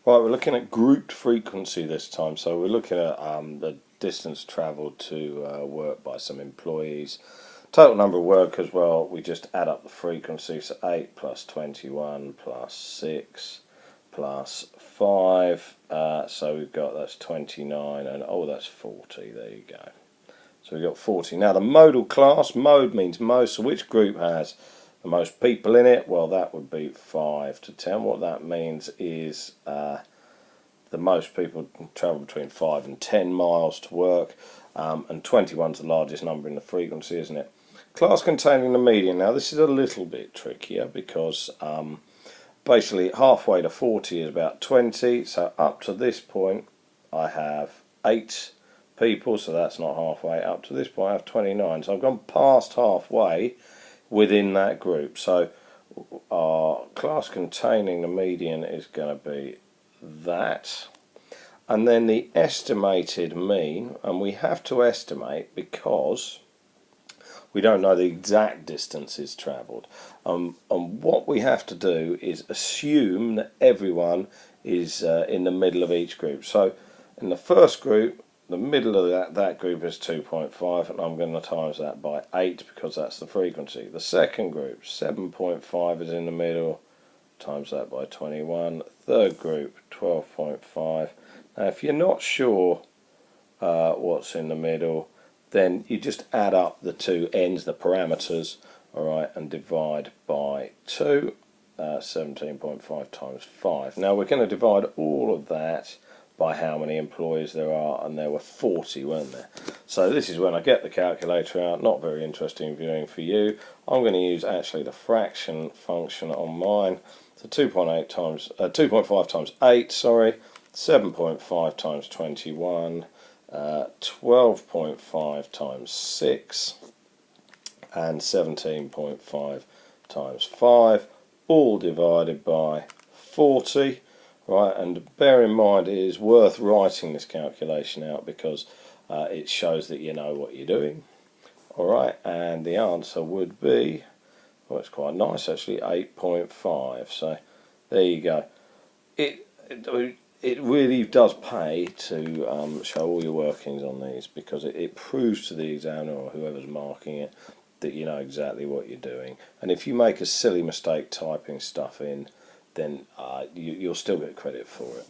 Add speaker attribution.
Speaker 1: Right, we're looking at grouped frequency this time. So we're looking at the distance travelled to work by some employees. Total number of workers, well, we just add up the frequency. So 8 plus 21 plus 6 plus 5. So we've got, that's 29, and oh, that's 40. There you go. So we've got 40. Now the modal class, mode means most. So which group has the most people in it? Well, that would be 5 to 10. What that means is the most people travel between 5 and 10 miles to work, and 21 is the largest number in the frequency, isn't it? Class containing the median. Now this is a little bit trickier because basically halfway to 40 is about 20, so up to this point I have 8 people, so that's not halfway. Up to this point I have 29, so I've gone past halfway within that group. So our class containing the median is going to be that, and then the estimated mean, and we have to estimate because we don't know the exact distances travelled, and what we have to do is assume that everyone is in the middle of each group. So in the first group, the middle of that group is 2.5, and I'm going to times that by 8 because that's the frequency. The second group, 7.5 is in the middle, times that by 21. Third group, 12.5. Now if you're not sure what's in the middle, then you just add up the two ends, the parameters, alright, and divide by 2. 17.5 times 5. Now we're going to divide all of that by how many employees there are, and there were 40, weren't there? So this is when I get the calculator out. Not very interesting viewing for you. I'm going to use actually the fraction function on mine. So 2.5 times 8, sorry, 7.5 times 21, 12.5 times 6, and 17.5 times 5, all divided by 40. Right, and bear in mind it is worth writing this calculation out because it shows that you know what you're doing. Alright, and the answer would be, well, it's quite nice actually, 8.5. So there you go. It really does pay to show all your workings on these, because it proves to the examiner or whoever's marking it that you know exactly what you're doing. And if you make a silly mistake typing stuff in, then you'll still get credit for it.